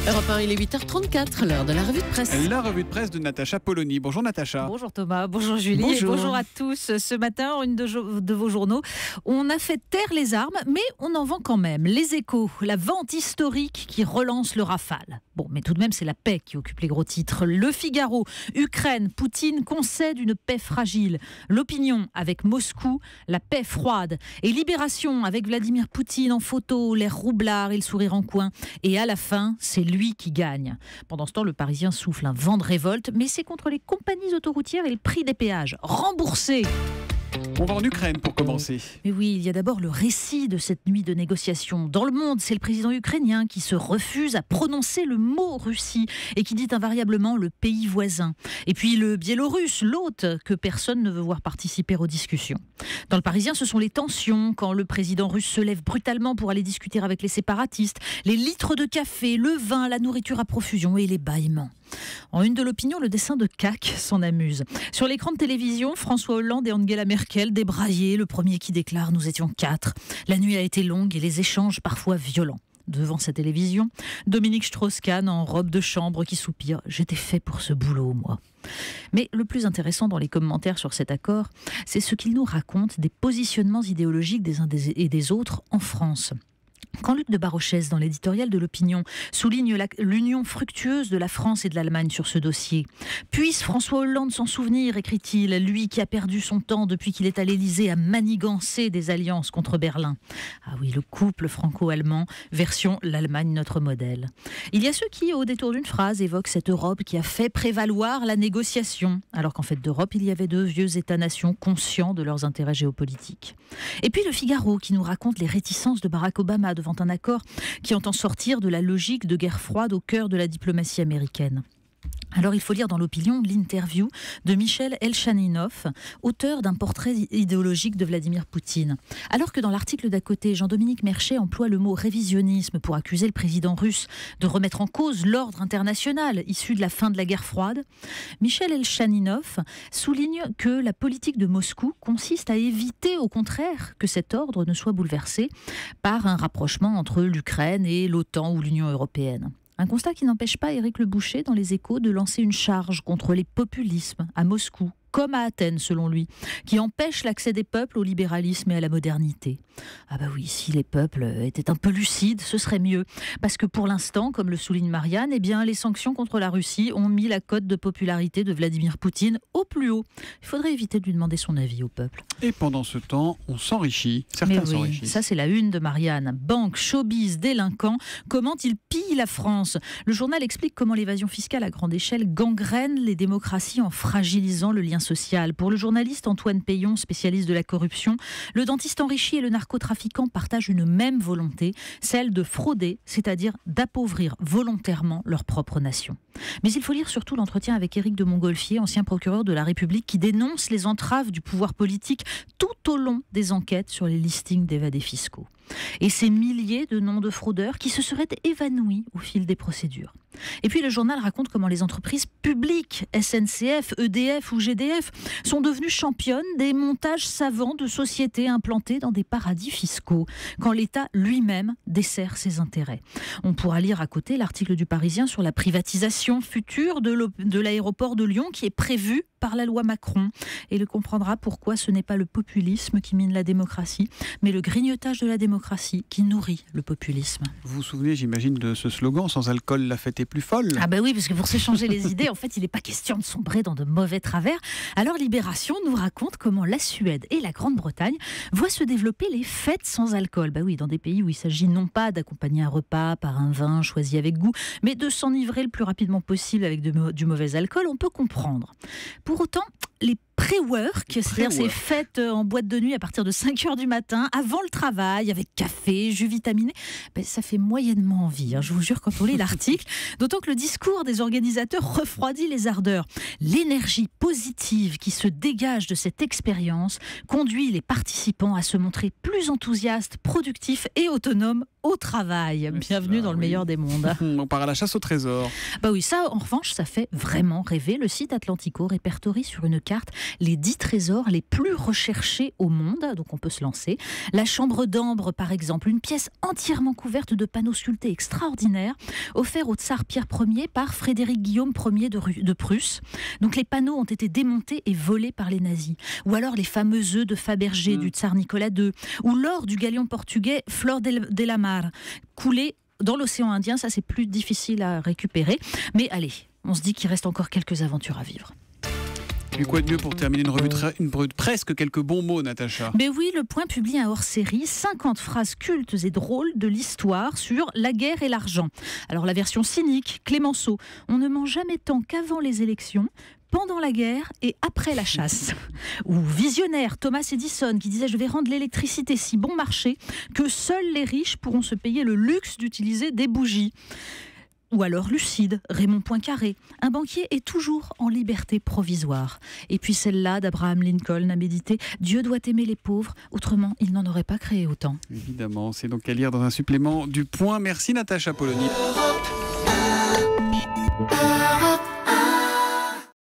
Europe 1, il est 8h34, l'heure de la revue de presse. La revue de presse de Natacha Polony. Bonjour Natacha. Bonjour Thomas, bonjour Julie, Bonjour. Et bonjour à tous. Ce matin, en une de vos journaux, on a fait taire les armes, mais on en vend quand même. Les Échos, la vente historique qui relance le Rafale. Bon, mais tout de même, c'est la paix qui occupe les gros titres. Le Figaro, Ukraine, Poutine concède une paix fragile. L'Opinion, avec Moscou, la paix froide. Et Libération, avec Vladimir Poutine en photo, l'air roublard et le sourire en coin. Et à la fin, c'est lui qui gagne. Pendant ce temps, le Parisien souffle un vent de révolte, mais c'est contre les compagnies autoroutières et le prix des péages. Remboursés. On va en Ukraine pour commencer. Mais oui, il y a d'abord le récit de cette nuit de négociation. Dans le Monde, c'est le président ukrainien qui se refuse à prononcer le mot Russie et qui dit invariablement le pays voisin. Et puis le Biélorusse, l'hôte, que personne ne veut voir participer aux discussions. Dans le Parisien, ce sont les tensions, quand le président russe se lève brutalement pour aller discuter avec les séparatistes, les litres de café, le vin, la nourriture à profusion et les bâillements. En une de l'Opinion, le dessin de CAC s'en amuse. Sur l'écran de télévision, François Hollande et Angela Merkel débraillés, le premier qui déclare « Nous étions 4 ». La nuit a été longue et les échanges parfois violents. Devant sa télévision, Dominique Strauss-Kahn en robe de chambre qui soupire « J'étais fait pour ce boulot, moi ». Mais le plus intéressant dans les commentaires sur cet accord, c'est ce qu'il nous raconte des positionnements idéologiques des uns et des autres en France. Quand Luc de Barochès, dans l'éditorial de l'Opinion, souligne l'union fructueuse de la France et de l'Allemagne sur ce dossier. Puisse François Hollande s'en souvenir, écrit-il, lui qui a perdu son temps depuis qu'il est à l'Élysée à manigancer des alliances contre Berlin. Ah oui, le couple franco-allemand, version l'Allemagne notre modèle. Il y a ceux qui, au détour d'une phrase, évoquent cette Europe qui a fait prévaloir la négociation, alors qu'en fait d'Europe, il y avait deux vieux États-nations conscients de leurs intérêts géopolitiques. Et puis le Figaro qui nous raconte les réticences de Barack Obama devant un accord qui entend sortir de la logique de guerre froide au cœur de la diplomatie américaine. Alors il faut lire dans l'Opinion l'interview de Michel Elchaninov, auteur d'un portrait idéologique de Vladimir Poutine. Alors que dans l'article d'à côté, Jean-Dominique Merchet emploie le mot révisionnisme pour accuser le président russe de remettre en cause l'ordre international issu de la fin de la guerre froide, Michel Elchaninov souligne que la politique de Moscou consiste à éviter au contraire que cet ordre ne soit bouleversé par un rapprochement entre l'Ukraine et l'OTAN ou l'Union européenne. Un constat qui n'empêche pas Éric Le Boucher, dans Les Échos, de lancer une charge contre les populismes à Moscou, comme à Athènes selon lui, qui empêche l'accès des peuples au libéralisme et à la modernité. Ah bah oui, si les peuples étaient un peu lucides, ce serait mieux. Parce que pour l'instant, comme le souligne Marianne, eh bien, les sanctions contre la Russie ont mis la cote de popularité de Vladimir Poutine au plus haut. Il faudrait éviter de lui demander son avis au peuple. Et pendant ce temps, on s'enrichit. Mais Certains oui, s'enrichissent. ça c'est la une de Marianne. Banque, showbiz, délinquants, comment ils pillent la France. Le journal explique comment l'évasion fiscale à grande échelle gangrène les démocraties en fragilisant le lien social. Pour le journaliste Antoine Payon, spécialiste de la corruption, le dentiste enrichi et le narcotrafiquant partagent une même volonté, celle de frauder, c'est-à-dire d'appauvrir volontairement leur propre nation. Mais il faut lire surtout l'entretien avec Éric de Montgolfier, ancien procureur de la République, qui dénonce les entraves du pouvoir politique tout au long des enquêtes sur les listings d'évadés fiscaux. Et ces milliers de noms de fraudeurs qui se seraient évanouis au fil des procédures. Et puis le journal raconte comment les entreprises publiques, SNCF, EDF ou GDF, sont devenues championnes des montages savants de sociétés implantées dans des paradis fiscaux, quand l'État lui-même dessert ses intérêts. On pourra lire à côté l'article du Parisien sur la privatisation future de l'aéroport de Lyon qui est prévue par la loi Macron. Et il comprendra pourquoi ce n'est pas le populisme qui mine la démocratie, mais le grignotage de la démocratie qui nourrit le populisme. Vous vous souvenez, j'imagine, de ce slogan « Sans alcool, la fête est plus folle ». Ah bah oui, parce que pour s'échanger les idées, en fait, il n'est pas question de sombrer dans de mauvais travers. Alors Libération nous raconte comment la Suède et la Grande-Bretagne voient se développer les fêtes sans alcool. Bah oui, dans des pays où il s'agit non pas d'accompagner un repas par un vin choisi avec goût, mais de s'enivrer le plus rapidement possible avec du mauvais alcool, on peut comprendre. Pour autant, les pré-work, c'est-à-dire ces fêtes en boîte de nuit à partir de 5h du matin, avant le travail, avec café, jus vitaminé, ben, ça fait moyennement envie, je vous jure, quand on lit l'article. D'autant que le discours des organisateurs refroidit les ardeurs. L'énergie positive qui se dégage de cette expérience conduit les participants à se montrer plus enthousiastes, productifs et autonomes au travail. Bienvenue dans le meilleur des mondes. On part à la chasse au trésor. Bah oui, ça, en revanche, ça fait vraiment rêver. Le site Atlantico répertorie sur une carte les 10 trésors les plus recherchés au monde. Donc on peut se lancer. La chambre d'ambre, par exemple, une pièce entièrement couverte de panneaux sculptés extraordinaires, offert au tsar Pierre Ier par Frédéric Guillaume Ier de Prusse. Donc les panneaux ont été démontés et volés par les nazis. Ou alors les fameux œufs de Fabergé du tsar Nicolas II. Ou l'or du galion portugais Flor de la Mar, coulé dans l'océan Indien. Ça, c'est plus difficile à récupérer. Mais allez, on se dit qu'il reste encore quelques aventures à vivre. Et quoi de mieux pour terminer une revue de presse que quelques bons mots, Natacha? Mais oui, Le Point publie un hors-série, 50 phrases cultes et drôles de l'histoire sur la guerre et l'argent. Alors la version cynique, Clémenceau, on ne ment jamais tant qu'avant les élections, pendant la guerre et après la chasse. Ou visionnaire, Thomas Edison, qui disait « Je vais rendre l'électricité si bon marché que seuls les riches pourront se payer le luxe d'utiliser des bougies ». Ou alors lucide, Raymond Poincaré. Un banquier est toujours en liberté provisoire. Et puis celle-là d'Abraham Lincoln a médité « Dieu doit aimer les pauvres, autrement il n'en aurait pas créé autant ». Évidemment, c'est donc à lire dans un supplément du Point. Merci Natacha Polony.